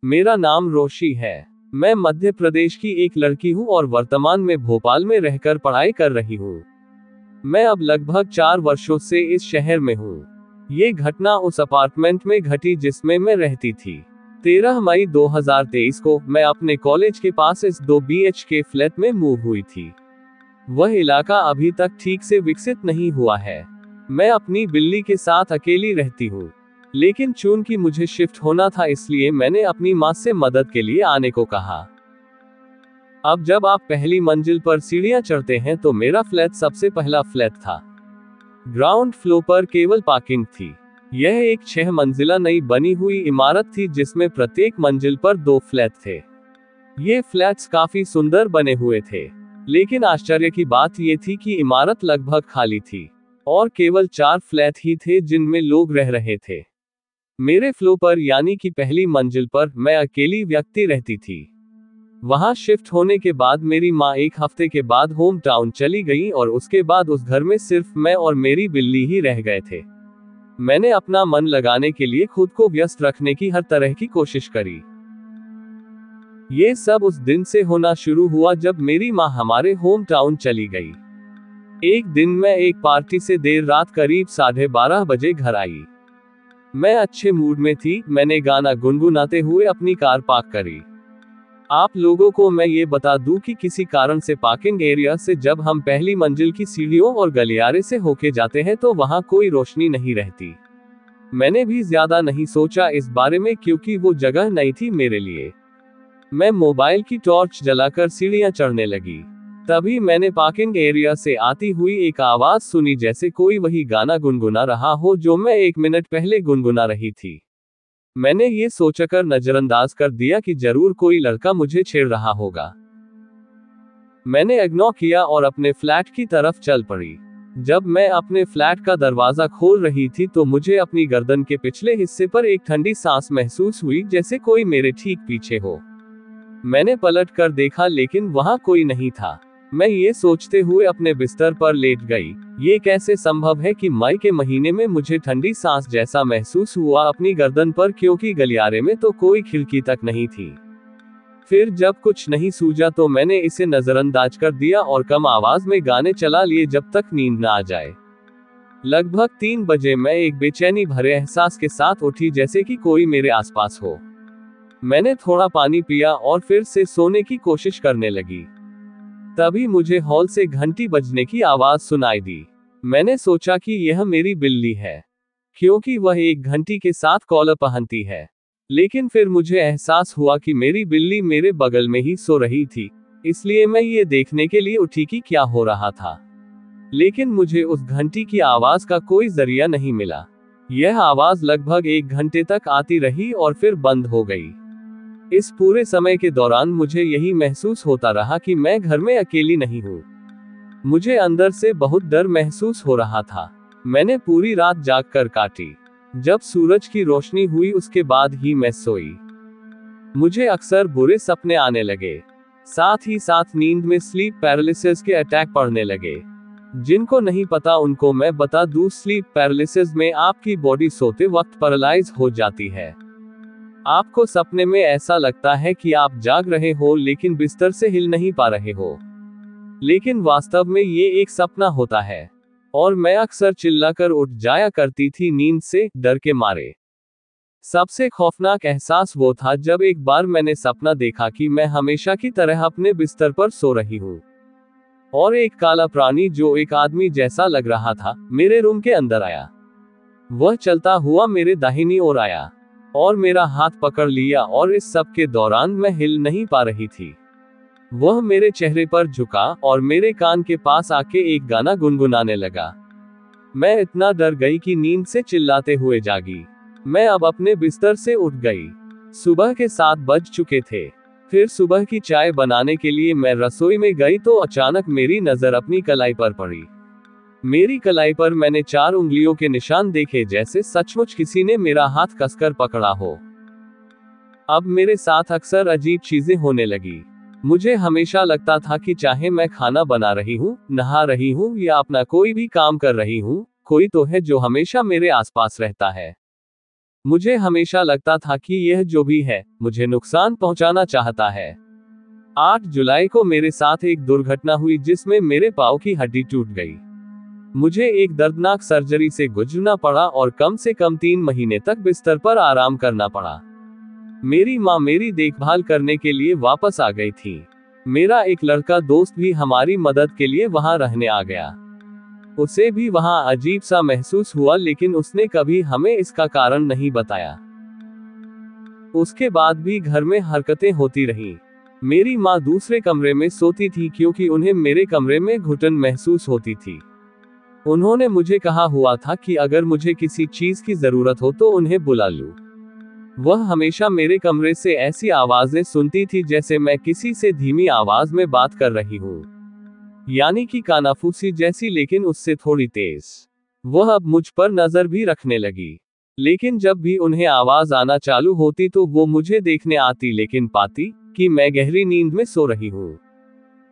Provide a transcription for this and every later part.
मेरा नाम रोशी है। मैं मध्य प्रदेश की एक लड़की हूँ और वर्तमान में भोपाल में रहकर पढ़ाई कर रही हूँ। मैं अब लगभग 4 वर्षों से इस शहर में हूँ। ये घटना उस अपार्टमेंट में घटी जिसमें मैं रहती थी। 13 मई 2023 को मैं अपने कॉलेज के पास इस 2 BHK फ्लैट में मूव हुई थी। वह इलाका अभी तक ठीक से विकसित नहीं हुआ है। मैं अपनी बिल्ली के साथ अकेली रहती हूँ, लेकिन चूंकि मुझे शिफ्ट होना था इसलिए मैंने अपनी माँ से मदद के लिए आने को कहा। अब जब आप पहली मंजिल पर सीढ़ियां चढ़ते हैं तो मेरा फ्लैट सबसे पहला फ्लैट था। ग्राउंड फ्लोर पर केवल पार्किंग थी। यह एक 6 मंजिला नई बनी हुई इमारत थी जिसमें प्रत्येक मंजिल पर 2 फ्लैट थे। ये फ्लैट्स काफी सुंदर बने हुए थे, लेकिन आश्चर्य की बात यह थी कि इमारत लगभग खाली थी और केवल 4 फ्लैट ही थे जिनमें लोग रह रहे थे। मेरे फ्लोर पर यानी कि पहली मंजिल पर मैं अकेली व्यक्ति रहती थी। वहां शिफ्ट होने के बाद मेरी माँ 1 हफ्ते के बाद होम टाउन चली गई और उसके बाद उस घर में सिर्फ मैं और मेरी बिल्ली ही रह गए थे। मैंने अपना मन लगाने के लिए खुद को व्यस्त रखने की हर तरह की कोशिश करी। ये सब उस दिन से होना शुरू हुआ जब मेरी माँ हमारे होम टाउन चली गई। एक दिन मैं एक पार्टी से देर रात करीब 12:30 बजे घर आई। मैं अच्छे मूड में थी। मैंने गाना गुनगुनाते हुए अपनी कार पार्क करी। आप लोगों को मैं ये बता दूं कि किसी कारण से पार्किंग एरिया से जब हम पहली मंजिल की सीढ़ियों और गलियारे से होके जाते हैं तो वहां कोई रोशनी नहीं रहती। मैंने भी ज्यादा नहीं सोचा इस बारे में क्योंकि वो जगह नई थी मेरे लिए। मैं मोबाइल की टॉर्च जलाकर सीढ़ियां चढ़ने लगी। तभी मैंने पार्किंग एरिया से आती हुई एक आवाज सुनी, जैसे कोई वही गाना गुनगुना रहा हो जो मैं 1 मिनट पहले गुनगुना रही थी। मैंने ये सोचकर नजरअंदाज कर दिया कि जरूर कोई लड़का मुझे छेड़ रहा होगा। मैंने इग्नोर किया और अपने फ्लैट की तरफ चल पड़ी। जब मैं अपने फ्लैट का दरवाजा खोल रही थी तो मुझे अपनी गर्दन के पिछले हिस्से पर एक ठंडी सांस महसूस हुई, जैसे कोई मेरे ठीक पीछे हो। मैंने पलट कर देखा लेकिन वहां कोई नहीं था। मैं ये सोचते हुए अपने बिस्तर पर लेट गई। ये कैसे संभव है कि मई के महीने में मुझे ठंडी सांस जैसा महसूस हुआ अपनी गर्दन पर, क्योंकि गलियारे में तो कोई खिड़की तक नहीं थी। फिर जब कुछ नहीं सूझा तो मैंने इसे नजरअंदाज कर दिया और कम आवाज में गाने चला लिए जब तक नींद न आ जाए। लगभग 3 बजे मैं एक बेचैनी भरे एहसास के साथ उठी, जैसे कि कोई मेरे आसपास हो। मैंने थोड़ा पानी पिया और फिर से सोने की कोशिश करने लगी। तभी मुझे हॉल से घंटी बजने की आवाज सुनाई दी। मैंने सोचा कि यह मेरी बिल्ली है, क्योंकि वह एक घंटी के साथ कॉलर पहनती है। लेकिन फिर मुझे एहसास हुआ कि मेरी बिल्ली मेरे बगल में ही सो रही थी, इसलिए मैं ये देखने के लिए उठी कि क्या हो रहा था। लेकिन मुझे उस घंटी की आवाज का कोई जरिया नहीं मिला। यह आवाज लगभग 1 घंटे तक आती रही और फिर बंद हो गई। इस पूरे समय के दौरान मुझे यही महसूस होता रहा कि मैं घर में अकेली नहीं हूँ। मुझे अंदर से बहुत डर महसूस हो रहा था। मैंने पूरी रात जागकर काटी। जब सूरज की रोशनी हुई उसके बाद ही मैं सोई। मुझे अक्सर बुरे सपने आने लगे। साथ ही साथ नींद में स्लीप पैरालिसिस के अटैक पड़ने लगे। जिनको नहीं पता उनको मैं बता दूं, स्लीप पैरालिसिस में आपकी बॉडी सोते वक्त पैरालाइज हो जाती है। आपको सपने में ऐसा लगता है कि आप जाग रहे हो लेकिन बिस्तर से हिल नहीं पा रहे हो, लेकिन वास्तव में ये एक सपना होता है। और मैं अक्सर चिल्लाकर उठ जाया करती थी नींद से, डर के मारे। सबसे खौफनाक एहसास वो था जब एक बार मैंने सपना देखा कि मैं हमेशा की तरह अपने बिस्तर पर सो रही हूँ और एक काला प्राणी जो एक आदमी जैसा लग रहा था मेरे रूम के अंदर आया। वह चलता हुआ मेरे दाहिनी ओर आया और मेरा हाथ पकड़ लिया और इस सब के दौरान मैं हिल नहीं पा रही थी। वह मेरे चेहरे पर झुका और मेरे कान के पास आके एक गाना गुनगुनाने लगा। मैं इतना डर गई कि नींद से चिल्लाते हुए जागी। मैं अब अपने बिस्तर से उठ गई। सुबह के 7 बज चुके थे। फिर सुबह की चाय बनाने के लिए मैं रसोई में गई तो अचानक मेरी नजर अपनी कलाई पर पड़ी। मेरी कलाई पर मैंने 4 उंगलियों के निशान देखे, जैसे सचमुच किसी ने मेरा हाथ कसकर पकड़ा हो। अब मेरे साथ अक्सर अजीब चीजें होने लगी। मुझे हमेशा लगता था कि चाहे मैं खाना बना रही हूँ, नहा रही हूँ या अपना कोई भी काम कर रही हूँ, कोई तो है जो हमेशा मेरे आसपास रहता है। मुझे हमेशा लगता था कि यह जो भी है मुझे नुकसान पहुंचाना चाहता है। 8 जुलाई को मेरे साथ एक दुर्घटना हुई जिसमें मेरे पांव की हड्डी टूट गई। मुझे एक दर्दनाक सर्जरी से गुजरना पड़ा और कम से कम 3 महीने तक बिस्तर पर आराम करना पड़ा। मेरी माँ मेरी देखभाल करने के लिए वापस आ गई थी। मेरा एक लड़का दोस्त भी हमारी मदद के लिए वहां रहने आ गया। उसे भी वहां अजीब सा महसूस हुआ, लेकिन उसने कभी हमें इसका कारण नहीं बताया। उसके बाद भी घर में हरकतें होती रहीं। मेरी माँ दूसरे कमरे में सोती थी क्योंकि उन्हें मेरे कमरे में घुटन महसूस होती थी। उन्होंने मुझे कहा हुआ था कि अगर मुझे किसी चीज की जरूरत हो तो उन्हें बुला लूं। वह हमेशा मेरे कमरे से ऐसी आवाजें सुनती थी जैसे मैं किसी से धीमी आवाज में बात कर रही हूं, यानी कि कानाफूसी जैसी, लेकिन उससे थोड़ी तेज। वह अब मुझ पर नजर भी रखने लगी, लेकिन जब भी उन्हें आवाज आना चालू होती तो वो मुझे देखने आती, लेकिन पाती कि मैं गहरी नींद में सो रही हूं।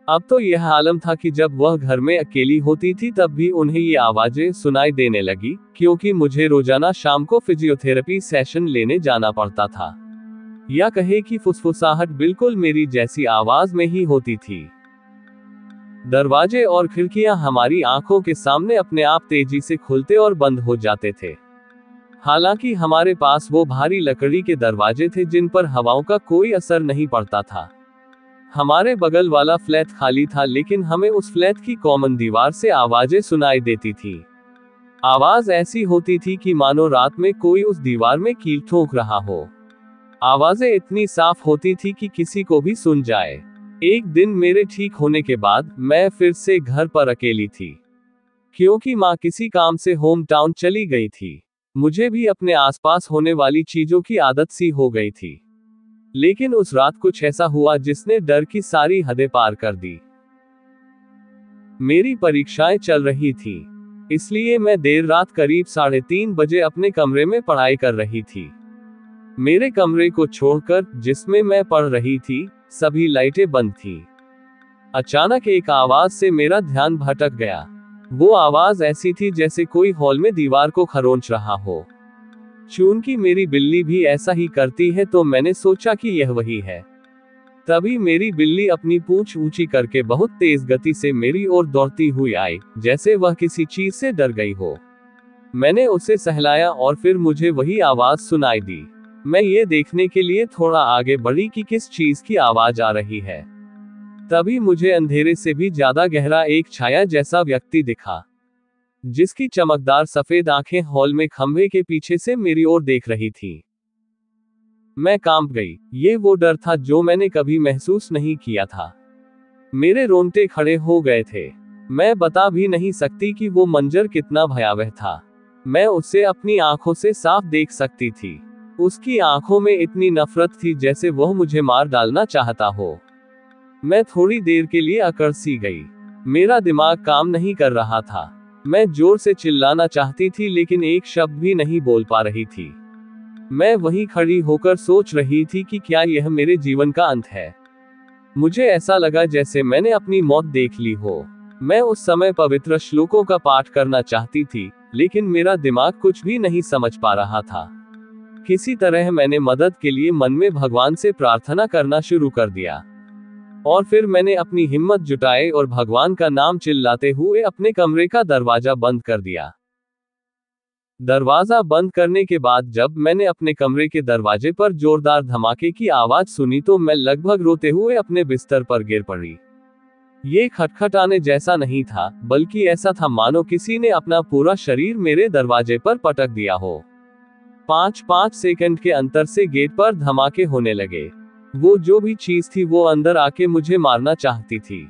अब तो यह आलम था कि जब वह घर में अकेली होती थी तब भी उन्हें ये आवाजें सुनाई देने लगी, क्योंकि मुझे रोजाना शाम को फिजियोथेरेपी सेशन लेने जाना पड़ता था। या कहे कि फुसफुसाहट बिल्कुल मेरी जैसी आवाज में ही होती थी। दरवाजे और खिड़कियां हमारी आंखों के सामने अपने आप तेजी से खुलते और बंद हो जाते थे। हालांकि हमारे पास वो भारी लकड़ी के दरवाजे थे जिन पर हवाओं का कोई असर नहीं पड़ता था। हमारे बगल वाला फ्लैट खाली था, लेकिन हमें उस फ्लैट की कॉमन दीवार से आवाजें सुनाई देती थी। आवाज ऐसी होती थी कि मानो रात में कोई उस दीवार में कील ठोक रहा हो। आवाजें इतनी साफ होती थी कि किसी को भी सुन जाए। एक दिन मेरे ठीक होने के बाद मैं फिर से घर पर अकेली थी, क्योंकि माँ किसी काम से होम टाउन चली गई थी। मुझे भी अपने आसपास होने वाली चीजों की आदत सी हो गई थी, लेकिन उस रात कुछ ऐसा हुआ जिसने डर की सारी हदें पार कर दी। मेरी परीक्षाएं चल रही थी, इसलिए मैं देर रात करीब 3:30 बजे अपने कमरे में पढ़ाई कर रही थी। मेरे कमरे को छोड़कर, जिसमें मैं पढ़ रही थी, सभी लाइटें बंद थी। अचानक एक आवाज से मेरा ध्यान भटक गया। वो आवाज ऐसी थी जैसे कोई हॉल में दीवार को खरोंच रहा हो। चूंकि मेरी बिल्ली भी ऐसा ही करती है तो मैंने सोचा कि यह वही है। तभी मेरी बिल्ली अपनी पूंछ ऊंची करके बहुत तेज गति से मेरी ओर दौड़ती हुई आई, जैसे वह किसी चीज से डर गई हो। मैंने उसे सहलाया और फिर मुझे वही आवाज सुनाई दी। मैं ये देखने के लिए थोड़ा आगे बढ़ी कि किस चीज की आवाज आ रही है। तभी मुझे अंधेरे से भी ज्यादा गहरा एक छाया जैसा व्यक्ति दिखा, जिसकी चमकदार सफेद आंखें हॉल में खंभे के पीछे से मेरी ओर देख रही थी। मैं कांप गई। ये वो डर था जो मैंने कभी महसूस नहीं किया था। मेरे रोंगटे खड़े हो गए थे। मैं बता भी नहीं सकती कि वो मंजर कितना भयावह था। मैं उसे अपनी आंखों से साफ देख सकती थी। उसकी आंखों में इतनी नफरत थी जैसे वह मुझे मार डालना चाहता हो। मैं थोड़ी देर के लिए अकड़ सी गई। मेरा दिमाग काम नहीं कर रहा था। मैं जोर से चिल्लाना चाहती थी, लेकिन एक शब्द भी नहीं बोल पा रही थी। मैं वहीं खड़ी होकर सोच रही थी कि क्या यह मेरे जीवन का अंत है। मुझे ऐसा लगा जैसे मैंने अपनी मौत देख ली हो। मैं उस समय पवित्र श्लोकों का पाठ करना चाहती थी, लेकिन मेरा दिमाग कुछ भी नहीं समझ पा रहा था। किसी तरह मैंने मदद के लिए मन में भगवान से प्रार्थना करना शुरू कर दिया, और फिर मैंने अपनी हिम्मत जुटाई और भगवान का नाम चिल्लाते हुए अपने कमरे का दरवाजा बंद कर दिया। दरवाजा बंद करने के बाद जब मैंने अपने कमरे के दरवाजे पर जोरदार धमाके की आवाज सुनी तो मैं लगभग रोते हुए अपने बिस्तर पर गिर पड़ी। ये खटखटाने जैसा नहीं था, बल्कि ऐसा था मानो किसी ने अपना पूरा शरीर मेरे दरवाजे पर पटक दिया हो। 5-5 सेकंड के अंतर से गेट पर धमाके होने लगे। वो जो भी चीज थी वो अंदर आके मुझे मारना चाहती थी।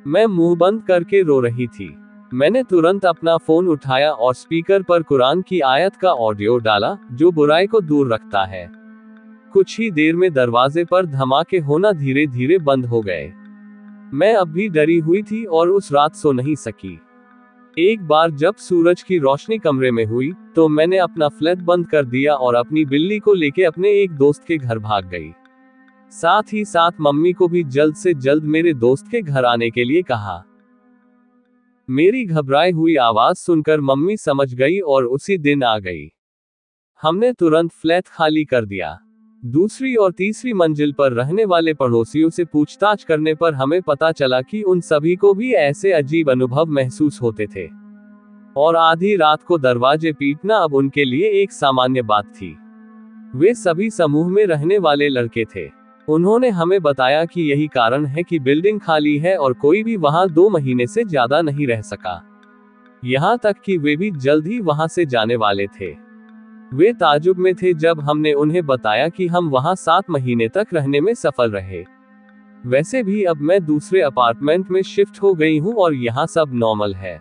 मैं मुंह बंद करके रो रही थी। मैंने तुरंत अपना फोन उठाया और स्पीकर पर कुरान की आयत का ऑडियो डाला, जो बुराई को दूर रखता है। कुछ ही देर में दरवाजे पर धमाके होना धीरे धीरे बंद हो गए। मैं अब भी डरी हुई थी और उस रात सो नहीं सकी। एक बार जब सूरज की रोशनी कमरे में हुई तो मैंने अपना फ्लैश बंद कर दिया और अपनी बिल्ली को लेके अपने एक दोस्त के घर भाग गई। साथ ही साथ मम्मी को भी जल्द से जल्द मेरे दोस्त के घर आने के लिए कहा। मेरी घबराई हुई आवाज सुनकर मम्मी समझ गई और उसी दिन आ गई। हमने तुरंत फ्लैट खाली कर दिया। दूसरी और तीसरी मंजिल पर रहने वाले पड़ोसियों से पूछताछ करने पर हमें पता चला कि उन सभी को भी ऐसे अजीब अनुभव महसूस होते थे, और आधी रात को दरवाजे पीटना अब उनके लिए एक सामान्य बात थी। वे सभी समूह में रहने वाले लड़के थे। उन्होंने हमें बताया कि यही कारण है कि बिल्डिंग खाली है और कोई भी वहां 2 महीने से ज्यादा नहीं रह सका। यहाँ तक कि वे भी जल्द ही वहां से जाने वाले थे। वे ताज्जुब में थे जब हमने उन्हें बताया कि हम वहां 7 महीने तक रहने में सफल रहे। वैसे भी अब मैं दूसरे अपार्टमेंट में शिफ्ट हो गई हूँ और यहाँ सब नॉर्मल है।